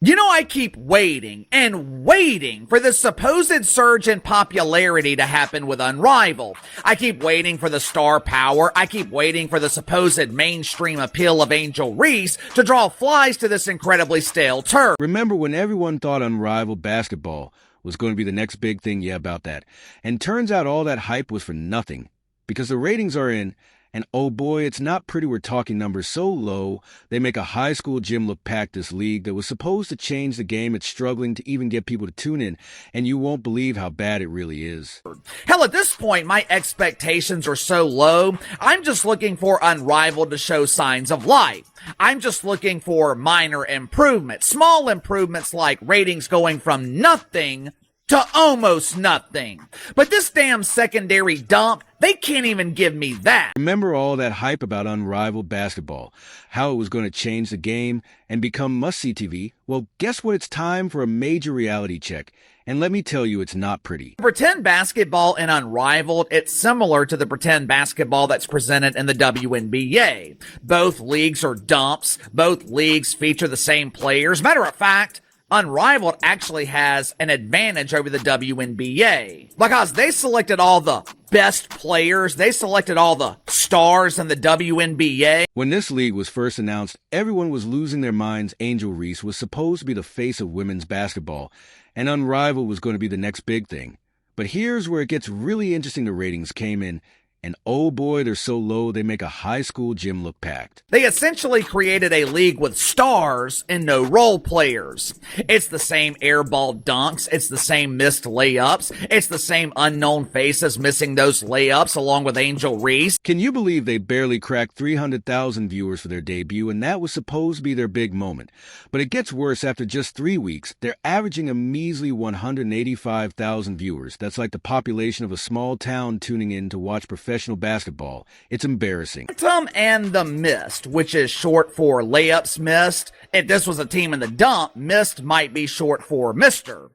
You know, I keep waiting and waiting for this supposed surge in popularity to happen with Unrivaled. I keep waiting for the star power. I keep waiting for the supposed mainstream appeal of Angel Reese to draw flies to this incredibly stale turf. Remember when everyone thought Unrivaled basketball was going to be the next big thing? Yeah, about that. And turns out all that hype was for nothing, because the ratings are in. And oh boy, it's not pretty. We're talking numbers so low, they make a high school gym look packed. This league that was supposed to change the game, it's struggling to even get people to tune in. And you won't believe how bad it really is. Hell, at this point, my expectations are so low, I'm just looking for Unrivaled to show signs of life. I'm just looking for minor improvements, small improvements like ratings going from nothing to almost nothing. But this damn secondary dump, they can't even give me that. Remember all that hype about Unrivaled basketball, how it was going to change the game and become must-see TV? Well, guess what? It's time for a major reality check. And let me tell you, it's not pretty. Pretend basketball in Unrivaled, it's similar to the pretend basketball that's presented in the WNBA. Both leagues are dumps. Both leagues feature the same players. Matter of fact, Unrivaled actually has an advantage over the WNBA because they selected all the best players. They selected all the stars in the WNBA. When this league was first announced, everyone was losing their minds. Angel Reese was supposed to be the face of women's basketball, and Unrivaled was going to be the next big thing. But here's where it gets really interesting. The ratings came in, and oh boy, they're so low they make a high school gym look packed. They essentially created a league with stars and no role players. It's the same airball dunks. It's the same missed layups. It's the same unknown faces missing those layups along with Angel Reese. Can you believe they barely cracked 300,000 viewers for their debut, and that was supposed to be their big moment? But it gets worse. After just 3 weeks, they're averaging a measly 185,000 viewers. That's like the population of a small town tuning in to watch professional basketball. It's embarrassing. Phantom and the Mist, which is short for layups missed. If this was a team in the dump, Mist might be short for Mister.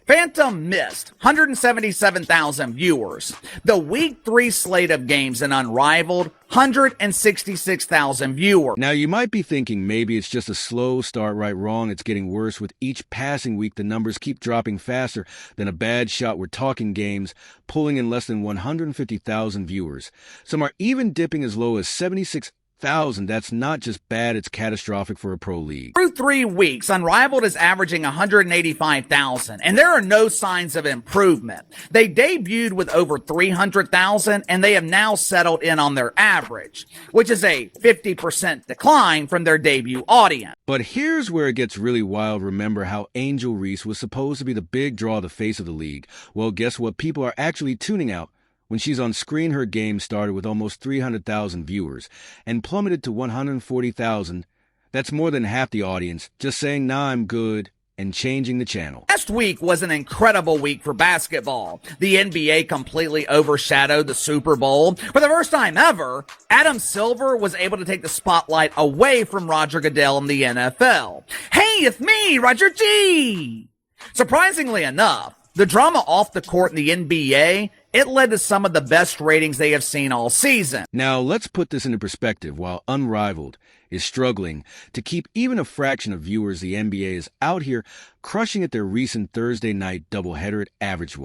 Phantom Mist, 177,000 viewers. The week 3 slate of games in Unrivaled, 166,000 viewers. Now you might be thinking maybe it's just a slow start. Right? Wrong. It's getting worse. With each passing week, the numbers keep dropping faster than a bad shot. We're talking games pulling in less than 150,000 viewers. Some are even dipping as low as 76,000. That's not just bad, it's catastrophic for a pro league. Through 3 weeks, Unrivaled is averaging 185,000, and there are no signs of improvement. They debuted with over 300,000, and they have now settled in on their average, which is a 50% decline from their debut audience. But here's where it gets really wild. Remember how Angel Reese was supposed to be the big draw, the face of the league? Well, guess what? People are actually tuning out. When she's on screen, her game started with almost 300,000 viewers and plummeted to 140,000. That's more than half the audience just saying, nah, I'm good, and changing the channel. Last week was an incredible week for basketball. The NBA completely overshadowed the Super Bowl. For the first time ever, Adam Silver was able to take the spotlight away from Roger Goodell in the NFL. Hey, it's me, Roger G! Surprisingly enough, the drama off the court in the NBA, it led to some of the best ratings they have seen all season. Now, let's put this into perspective. While Unrivaled is struggling to keep even a fraction of viewers, the NBA is out here crushing at their recent Thursday night doubleheader. It averaged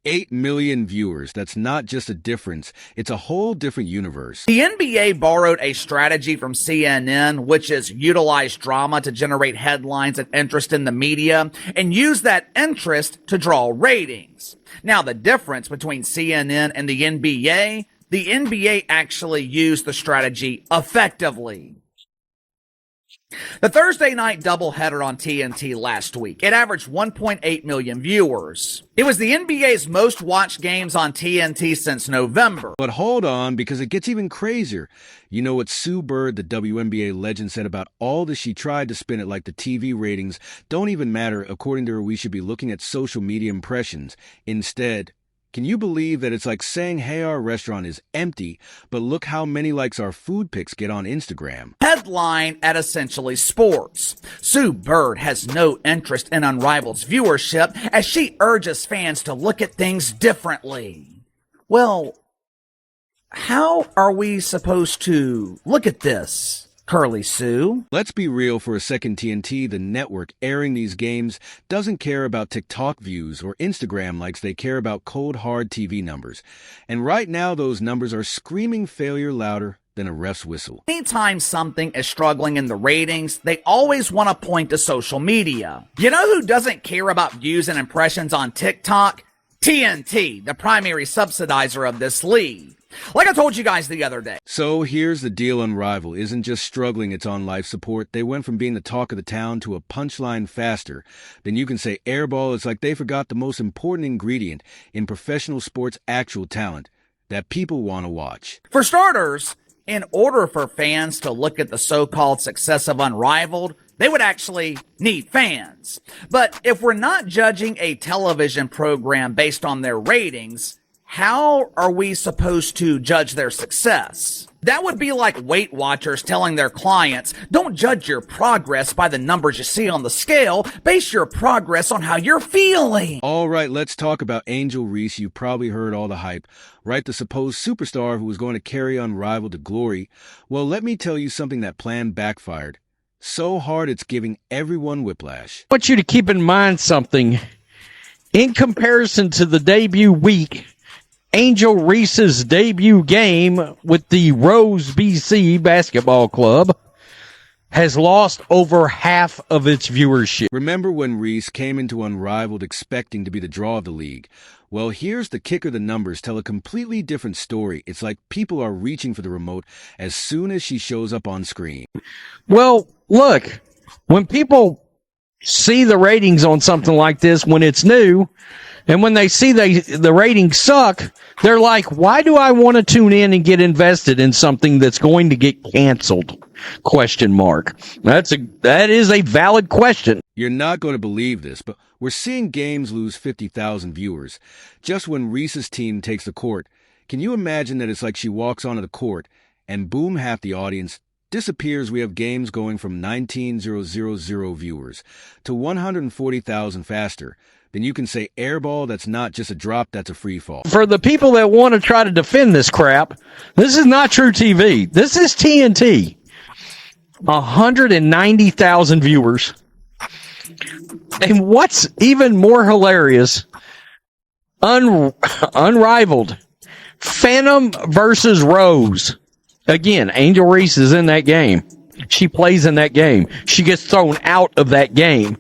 8 million viewers. That's not just a difference. It's a whole different universe. The NBA borrowed a strategy from CNN, which is utilize drama to generate headlines and interest in the media, and use that interest to draw ratings. Now, the difference between CNN and the NBA actually used the strategy effectively. The Thursday night doubleheader on TNT last week, it averaged 1.8 million viewers. It was the NBA's most watched games on TNT since November. But hold on, because it gets even crazier. You know what Sue Bird, the WNBA legend, said about all this? She tried to spin it like the TV ratings don't even matter. According to her, we should be looking at social media impressions instead. Can you believe that it's like saying, hey, our restaurant is empty, but look how many likes our food pics get on Instagram? Headline at Essentially Sports. Sue Bird has no interest in Unrivaled's viewership as she urges fans to look at things differently. Well, how are we supposed to look at this? Curly Sue. Let's be real for a second, TNT, the network airing these games, doesn't care about TikTok views or Instagram likes they care about cold, hard TV numbers. And right now, those numbers are screaming failure louder than a ref's whistle. Anytime something is struggling in the ratings, they always want to point to social media. You know who doesn't care about views and impressions on TikTok? TNT, the primary subsidizer of this league. Like I told you guys the other day. So here's the deal. Unrivaled isn't just struggling, it's on life support. They went from being the talk of the town to a punchline faster than you can say airball. It's like they forgot the most important ingredient in professional sports: actual talent that people want to watch. For starters, in order for fans to look at the so-called success of Unrivaled, they would actually need fans. But if we're not judging a television program based on their ratings, how are we supposed to judge their success? That would be like Weight Watchers telling their clients, don't judge your progress by the numbers you see on the scale, base your progress on how you're feeling. All right, let's talk about Angel Reese. You probably heard all the hype, right? The supposed superstar who was going to carry Unrivaled to glory. Well, let me tell you something. That plan backfired so hard it's giving everyone whiplash. I want you to keep in mind something. In comparison to the debut week, Angel Reese's debut game with the Rose BC Basketball Club has lost over half of its viewership. Remember when Reese came into Unrivaled expecting to be the draw of the league? Well, here's the kicker. The numbers tell a completely different story. It's like people are reaching for the remote as soon as she shows up on screen. Well, look, when people see the ratings on something like this when it's new, and when they see the ratings suck, they're like, why do I want to tune in and get invested in something that's going to get canceled? Question mark. That is a valid question. You're not going to believe this, but we're seeing games lose 50,000 viewers just when Reese's team takes the court. Can you imagine that it's like she walks onto the court and boom, half the audience disappears? We have games going from 19,000 viewers to 140,000 faster. Then you can say airball. That's not just a drop, that's a free fall. For the people that want to try to defend this crap, this is not true TV. This is TNT. 190,000 viewers. And what's even more hilarious, Unrivaled, Phantom versus Rose. Again, Angel Reese is in that game. She plays in that game. She gets thrown out of that game.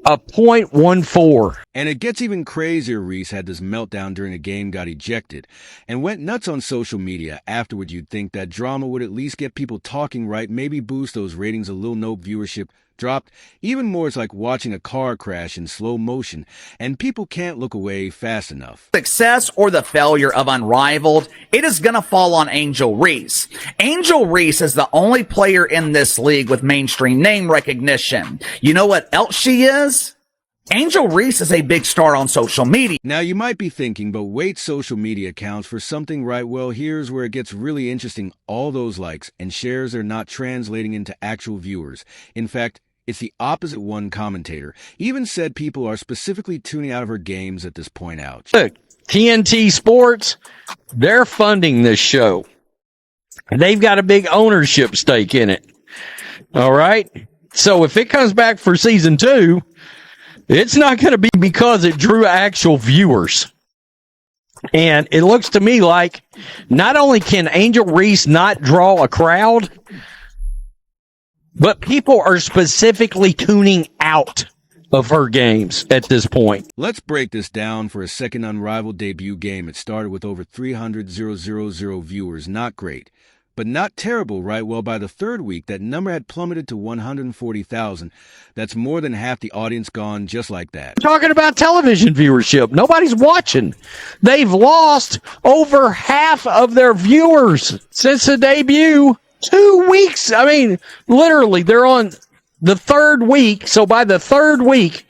A .14. And it gets even crazier. Reese had this meltdown during a game, got ejected, and went nuts on social media. Afterward, you'd think that drama would at least get people talking, right? Maybe boost those ratings a little. No, viewership dropped even more. It's like watching a car crash in slow motion, and people can't look away fast enough. Success or the failure of Unrivaled, it is going to fall on Angel Reese. Angel Reese is the only player in this league with mainstream name recognition. You know what else she is? Angel Reese is a big star on social media. Now, you might be thinking, but wait, social media counts for something, right? Well, here's where it gets really interesting. All those likes and shares are not translating into actual viewers. In fact, it's the opposite. One commentator even said people are specifically tuning out of her games at this point. Ouch. Look, TNT Sports, they're funding this show. They've got a big ownership stake in it. All right? So if it comes back for season 2, it's not going to be because it drew actual viewers. And it looks to me like not only can Angel Reese not draw a crowd, but people are specifically tuning out of her games at this point. Let's break this down for a second. Unrivaled debut game. It started with over 300,000 viewers. Not great, but not terrible, right? Well, by the third week, that number had plummeted to 140,000. That's more than half the audience gone just like that. We're talking about television viewership. Nobody's watching. They've lost over half of their viewers since the debut. 2 weeks. I mean, literally, they're on the third week. So by the third week,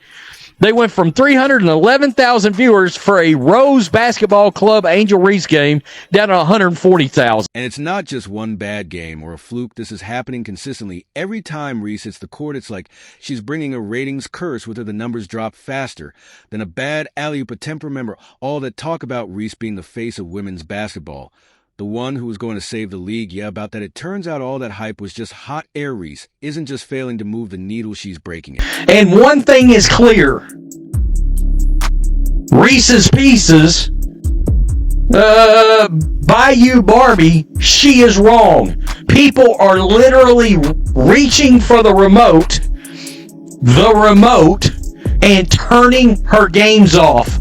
they went from 311,000 viewers for a Rose Basketball Club Angel Reese game down to 140,000. And it's not just one bad game or a fluke. This is happening consistently. Every time Reese hits the court, it's like she's bringing a ratings curse with her. The numbers drop faster than a bad alley-oop attempt. Remember all that talk about Reese being the face of women's basketball. The one who was going to save the league, yeah, about that. It turns out all that hype was just hot air. Reese isn't just failing to move the needle, she's breaking it. And one thing is clear. Reese's Pieces, Bayou Barbie, she is wrong. People are literally reaching for the remote, and turning her games off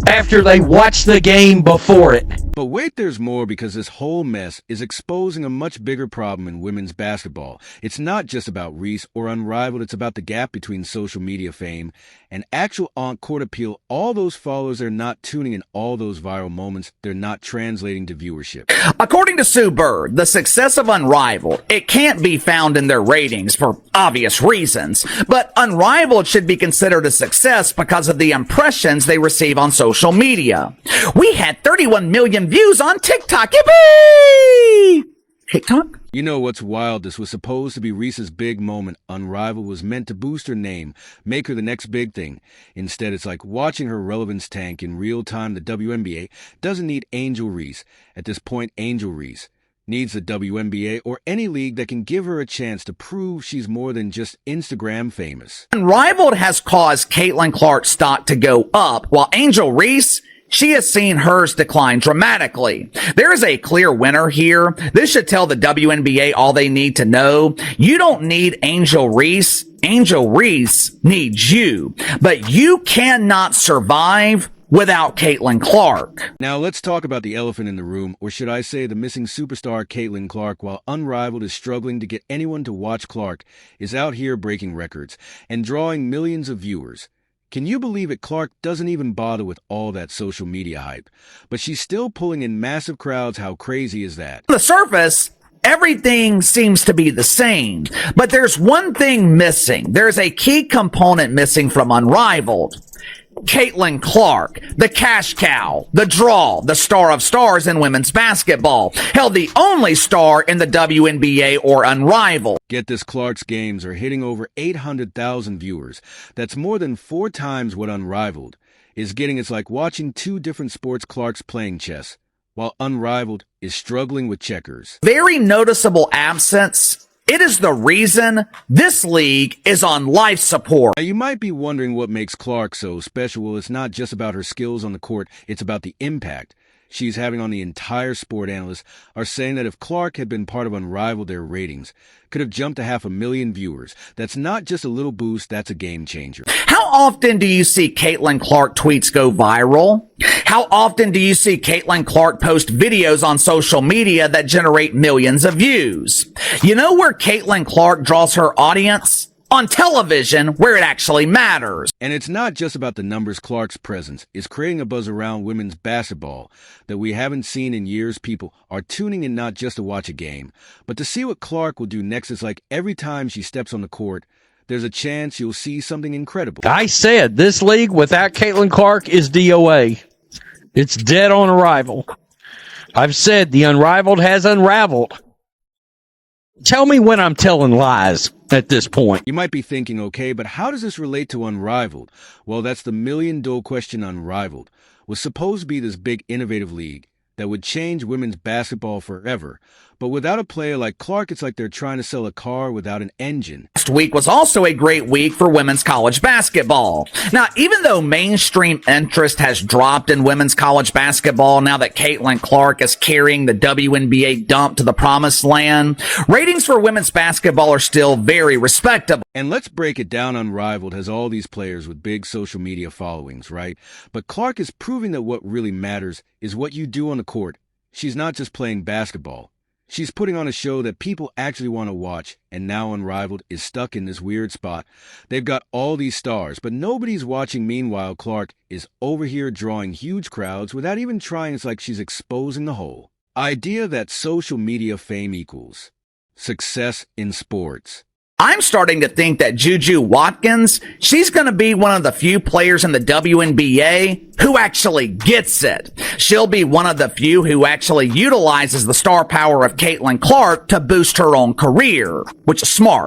after they watch the game before it. But wait, there's more, because this whole mess is exposing a much bigger problem in women's basketball. It's not just about Reese or Unrivaled, it's about the gap between social media fame and actual on-court appeal. All those followers are not tuning in, all those viral moments, they're not translating to viewership. According to Sue Bird, the success of Unrivaled, it can't be found in their ratings for obvious reasons, but Unrivaled should be considered a success because of the impressions they receive on social media. We had 31 million views on TikTok. Yippee! TikTok? You know what's wild? This was supposed to be Reese's big moment. Unrivaled was meant to boost her name, make her the next big thing. Instead, it's like watching her relevance tank in real time. The WNBA doesn't need Angel Reese. At this point, Angel Reese needs the WNBA or any league that can give her a chance to prove she's more than just Instagram famous. Unrivaled has caused Caitlyn Clark's stock to go up, while Angel Reese, she has seen hers decline dramatically. There is a clear winner here. This should tell the WNBA all they need to know. You don't need Angel Reese. Angel Reese needs you. But you cannot survive without Caitlyn Clark. Now let's talk about the elephant in the room, or should I say the missing superstar Caitlyn Clark. While Unrivaled is struggling to get anyone to watch, Clark is out here breaking records and drawing millions of viewers. Can you believe it? Clark doesn't even bother with all that social media hype, but she's still pulling in massive crowds. How crazy is that? On the surface, everything seems to be the same, but there's one thing missing. There's a key component missing from Unrivaled. Caitlyn Clark, the cash cow, the draw, the star of stars in women's basketball. Hell, the only star in the WNBA or Unrivaled. Get this, Clark's games are hitting over 800,000 viewers. That's more than 4 times what Unrivaled is getting. It's like watching 2 different sports. Clark's playing chess, while Unrivaled is struggling with checkers. Very noticeable absence. It is the reason this league is on life support. Now, you might be wondering what makes Clark so special. Well, it's not just about her skills on the court. It's about the impact she's having on the entire sport. Analysts are saying that if Clark had been part of Unrivaled, their ratings could have jumped to 500,000 viewers. That's not just a little boost, that's a game changer. How often do you see Caitlyn Clark tweets go viral? How often do you see Caitlyn Clark post videos on social media that generate millions of views? You know where Caitlyn Clark draws her audience? On television, where it actually matters. And it's not just about the numbers. Clark's presence is creating a buzz around women's basketball that we haven't seen in years. People are tuning in not just to watch a game, but to see what Clark will do next. It's like every time she steps on the court, there's a chance you'll see something incredible. I said this league without Caitlyn Clark is DOA. It's dead on arrival. I've said the Unrivaled has unraveled. Tell me when I'm telling lies at this point. You might be thinking, okay, but how does this relate to Unrivaled? Well, that's the million-dollar question. Unrivaled was supposed to be this big, innovative league that would change women's basketball forever. But without a player like Clark, it's like they're trying to sell a car without an engine. Last week was also a great week for women's college basketball. Now, even though mainstream interest has dropped in women's college basketball now that Caitlyn Clark is carrying the WNBA dump to the promised land, ratings for women's basketball are still very respectable. And let's break it down. Unrivaled has all these players with big social media followings, right? But Clark is proving that what really matters is what you do on the court. She's not just playing basketball. She's putting on a show that people actually want to watch, and now Unrivaled is stuck in this weird spot. They've got all these stars, but nobody's watching. Meanwhile, Clark is over here drawing huge crowds without even trying. It's like she's exposing the whole idea that social media fame equals success in sports. I'm starting to think that Juju Watkins, she's going to be one of the few players in the WNBA who actually gets it. She'll be one of the few who actually utilizes the star power of Caitlyn Clark to boost her own career, which is smart.